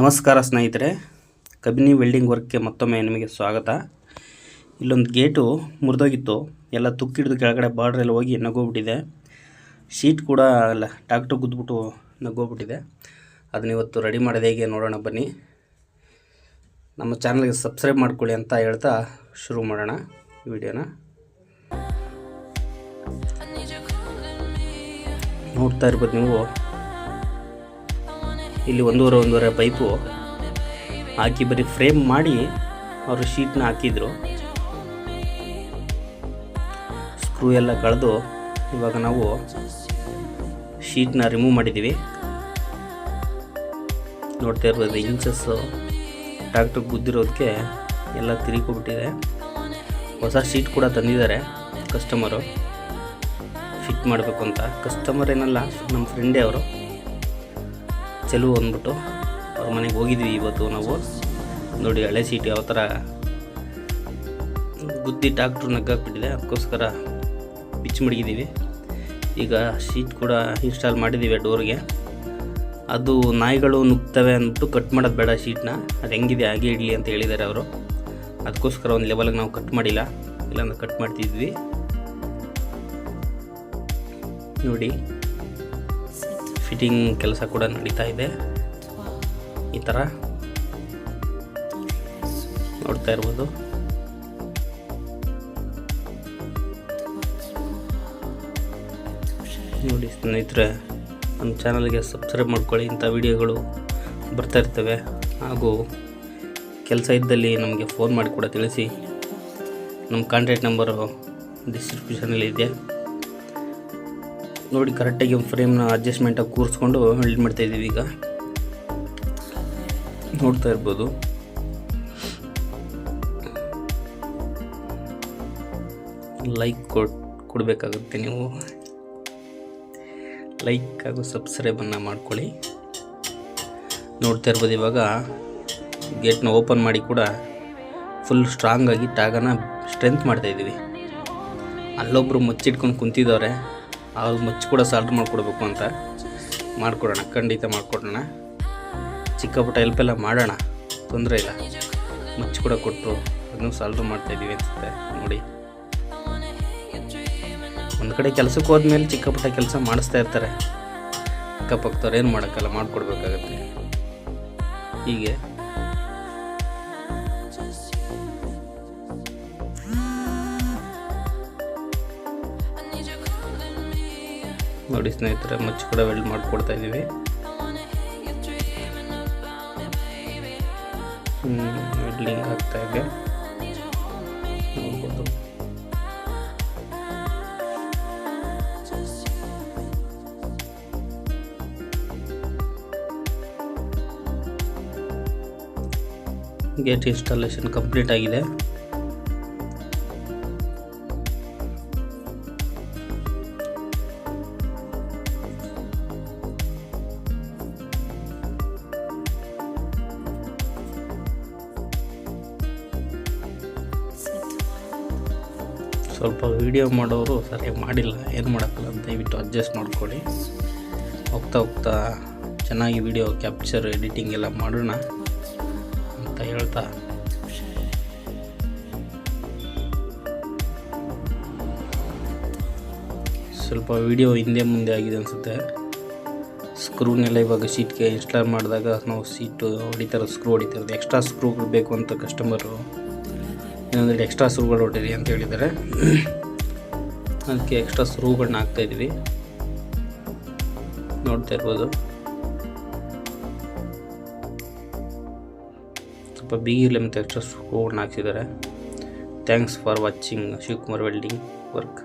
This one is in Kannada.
ನಮಸ್ಕಾರ ಸ್ನೇಹಿತರೆ, ಕಬಿನಿ ವೆಲ್ಡಿಂಗ್ ವರ್ಕ್ಗೆ ಮತ್ತೊಮ್ಮೆ ನಿಮಗೆ ಸ್ವಾಗತ. ಇಲ್ಲೊಂದು ಗೇಟು ಮುರಿದೋಗಿತ್ತು, ಎಲ್ಲ ತುಕ್ಕಿಡಿದು ಕೆಳಗಡೆ ಬಾರ್ಡ್ರೆಲ್ಲ ಹೋಗಿ ನಗೋಗ್ಬಿಟ್ಟಿದೆ. ಶೀಟ್ ಕೂಡ ಅಲ್ಲ ಟ್ಯಾಕ್ಟ್ರ್ ಗುದ್ದುಬಿಟ್ಟು ನಗೋಗ್ಬಿಟ್ಟಿದೆ. ಅದನ್ನ ಇವತ್ತು ರೆಡಿ ಮಾಡೋದು ಹೇಗೆ ನೋಡೋಣ ಬನ್ನಿ. ನಮ್ಮ ಚಾನಲ್ಗೆ ಸಬ್ಸ್ಕ್ರೈಬ್ ಮಾಡ್ಕೊಳ್ಳಿ ಅಂತ ಹೇಳ್ತಾ ಶುರು ಮಾಡೋಣ ವಿಡಿಯೋನ. ನೋಡ್ತಾ ಇರ್ಬೋದು ನೀವು, ಇಲ್ಲಿ ಒಂದೂವರೆ ಪೈಪು ಹಾಕಿ ಬರೀ ಫ್ರೇಮ್ ಮಾಡಿ ಅವರು ಶೀಟ್ನ ಹಾಕಿದ್ರು. ಸ್ಕ್ರೂ ಎಲ್ಲ ಕಳೆದು ಇವಾಗ ನಾವು ಶೀಟ್ನ ರಿಮೂವ್ ಮಾಡಿದ್ದೀವಿ. ನೋಡ್ತಾ ಇರ್ಬೋದು, ಇಂಚಸ್ಸು ಟ್ಯಾಕ್ಟ್ರಿಗೆ ಗುದ್ದಿರೋದಕ್ಕೆ ಎಲ್ಲ ತಿರುಗಿಬಿಟ್ಟಿದೆ. ಹೊಸ ಶೀಟ್ ಕೂಡ ತಂದಿದ್ದಾರೆ ಕಸ್ಟಮರು, ಫಿಟ್ ಮಾಡಬೇಕು ಅಂತ. ಕಸ್ಟಮರ್ ಏನಲ್ಲ, ನಮ್ಮ ಫ್ರೆಂಡೇ ಅವರು. ಚೆಲುವು ಅಂದ್ಬಿಟ್ಟು ಅವ್ರ ಮನೆಗೆ ಹೋಗಿದ್ವಿ ಇವತ್ತು ನಾವು. ನೋಡಿ ಹಳೆ ಸೀಟ್ ಯಾವ ಥರ ಗುದ್ದಿ ಟ್ಯಾಕ್ಟ್ರು ನಗ್ಗಾಕ್ಬಿಟ್ಟಿದೆ, ಅದಕ್ಕೋಸ್ಕರ ಬಿಚ್ಚಿ ಮಡಗಿದ್ದೀವಿ. ಈಗ ಶೀಟ್ ಕೂಡ ಇನ್ಸ್ಟಾಲ್ ಮಾಡಿದ್ದೀವಿ ಡೋರ್ಗೆ. ಅದು ನಾಯಿಗಳು ನುಗ್ತವೆ ಅಂದ್ಬಿಟ್ಟು ಕಟ್ ಮಾಡೋದು ಬೇಡ ಶೀಟ್ನ, ಅದು ಹೆಂಗಿದೆ ಹಾಗೆ ಇಡಲಿ ಅಂತ ಹೇಳಿದ್ದಾರೆ ಅವರು. ಅದಕ್ಕೋಸ್ಕರ ಒಂದು ಲೆವೆಲ್ಗೆ ನಾವು ಕಟ್ ಮಾಡಿಲ್ಲ, ಇಲ್ಲಾಂದ್ರೆ ಕಟ್ ಮಾಡ್ತಿದ್ವಿ. ನೋಡಿ ಫಿಟ್ಟಿಂಗ್ ಕೆಲಸ ಕೂಡ ನಡೀತಾ ಇದೆ. ಈ ಥರ ನೋಡ್ತಾ ಇರ್ಬೋದು. ನೋಡಿ ಸ್ನೇಹಿತರೆ, ನಮ್ಮ ಚಾನಲ್ಗೆ ಸಬ್ಸ್ಕ್ರೈಬ್ ಮಾಡ್ಕೊಳ್ಳಿ. ಇಂಥ ವಿಡಿಯೋಗಳು ಬರ್ತಾ ಇರ್ತವೆ. ಹಾಗೂ ಕೆಲಸ ಇದ್ದಲ್ಲಿ ನಮಗೆ ಫೋನ್ ಮಾಡಿ ಕೂಡ ತಿಳಿಸಿ. ನಮ್ಮ ಕಾಂಟ್ಯಾಕ್ಟ್ ನಂಬರು ಡಿಸ್ಕ್ರಿಪ್ಷನಲ್ಲಿ ಇದೆ. ನೋಡಿ ಕರೆಕ್ಟಾಗಿ ಫ್ರೇಮ್ನ ಅಡ್ಜಸ್ಟ್ಮೆಂಟಾಗಿ ಕೂರಿಸ್ಕೊಂಡು ವೆಲ್ಡ್ ಮಾಡ್ತಾಯಿದ್ದೀವಿ. ಈಗ ನೋಡ್ತಾ ಇರ್ಬೋದು. ಲೈಕ್ ಕೊಡಬೇಕಾಗುತ್ತೆ ನೀವು. ಲೈಕ್ ಹಾಗೂ ಸಬ್ಸ್ಕ್ರೈಬನ್ನು ಮಾಡ್ಕೊಳ್ಳಿ. ನೋಡ್ತಾ ಇರ್ಬೋದು, ಇವಾಗ ಗೇಟ್ನ ಓಪನ್ ಮಾಡಿ ಕೂಡ ಫುಲ್ ಸ್ಟ್ರಾಂಗಾಗಿ ಟ್ಯಾಗನ್ನು ಸ್ಟ್ರೆಂತ್ ಮಾಡ್ತಾಯಿದ್ದೀವಿ. ಅಲ್ಲೊಬ್ಬರು ಮುಚ್ಚಿಟ್ಕೊಂಡು ಕುಂತಿದ್ದವ್ರೆ, ಅವ್ರು ಮುಚ್ಚಿ ಕೂಡ ಸಾಲ್ಡ್ರ್ ಮಾಡಿಕೊಡ್ಬೇಕು ಅಂತ. ಮಾಡಿಕೊಡೋಣ, ಖಂಡಿತ ಮಾಡಿಕೊಡೋಣ. ಚಿಕ್ಕ ಪುಟ್ಟ ಹೆಲ್ಪೆಲ್ಲ ಮಾಡೋಣ, ತೊಂದರೆ ಇಲ್ಲ. ಮುಚ್ಚಿ ಕೂಡ ಕೊಟ್ಟರು ಅದನ್ನು ಸಾಲ್ಡ್ರ್ ಮಾಡ್ತಾಯಿದ್ದೀವಿ ಅನಿಸುತ್ತೆ. ನೋಡಿ, ಒಂದು ಕಡೆ ಕೆಲಸಕ್ಕೆ ಹೋದ್ಮೇಲೆ ಚಿಕ್ಕ ಪುಟ್ಟ ಕೆಲಸ ಮಾಡಿಸ್ತಾ ಇರ್ತಾರೆ ಅಕ್ಕಪಕ್ಕದವ್ರು, ಏನು ಮಾಡೋಕ್ಕಲ್ಲ, ಮಾಡಿಕೊಡ್ಬೇಕಾಗತ್ತೆ. ಹೀಗೆ ನೋಡಿ ಸ್ನೇಹಿತರೆ, ಮುಚ್ಚಿ ಕೂಡ ವೆಲ್ಡ್ ಮಾಡಿಕೊಡ್ತಾ ಇದ್ದೀವಿ. ವೆಲ್ಡಿಂಗ್ ಆಗ್ತಾ ಇದೆ ನೋಡ್ಬೋದು. ಗೇಟ್ ಇನ್ಸ್ಟಾಲೇಷನ್ ಕಂಪ್ಲೀಟ್ ಆಗಿದೆ. ಸ್ವಲ್ಪ ವಿಡಿಯೋ ಮಾಡೋರು ಸರಿಯಾಗಿ ಮಾಡಿಲ್ಲ, ಏನು ಮಾಡೋಕ್ಕಲ್ಲ, ದಯವಿಟ್ಟು ಅಡ್ಜಸ್ಟ್ ಮಾಡ್ಕೊಳ್ಳಿ. ಹೋಗ್ತಾ ಹೋಗ್ತಾ ಚೆನ್ನಾಗಿ ವಿಡಿಯೋ ಕ್ಯಾಪ್ಚರ್ ಎಡಿಟಿಂಗ್ ಎಲ್ಲ ಮಾಡೋಣ ಅಂತ ಹೇಳ್ತಾ ಸ್ವಲ್ಪ ವಿಡಿಯೋ ಹಿಂದೆ ಮುಂದೆ ಆಗಿದೆ ಅನಿಸುತ್ತೆ. ಸ್ಕ್ರೂನೆಲ್ಲ ಇವಾಗ ಶೀಟ್ಗೆ ಇನ್ಸ್ಟಾಲ್ ಮಾಡಿದಾಗ ನಾವು ಸೀಟು ಹೊಡಿತಾರೆ, ಸ್ಕ್ರೂ ಹೊಡಿತಾರೆ. ಎಕ್ಸ್ಟ್ರಾ ಸ್ಕ್ರೂಗಳು ಬೇಕು ಅಂತ ಕಸ್ಟಮರು ಇನ್ನೊಂದು ಎಕ್ಸ್ಟ್ರಾ ಸ್ಕ್ರೂಗಳು ಹೊಟ್ಟಿರಿ ಅಂತ ಹೇಳಿದ್ದಾರೆ. ಅದಕ್ಕೆ ಎಕ್ಸ್ಟ್ರಾ ಸ್ಕ್ರೂಗಳನ್ನ ಹಾಕ್ತಾಯಿದ್ದೀವಿ. ನೋಡ್ತಾ ಇರ್ಬೋದು, ಸ್ವಲ್ಪ ಬಿಗಿರ್ಲಿ ಮತ್ತು ಎಕ್ಸ್ಟ್ರಾ ಸ್ಕ್ರೂಗಳನ್ನ ಹಾಕ್ಸಿದ್ದಾರೆ. Thanks for watching Shivakumar welding work.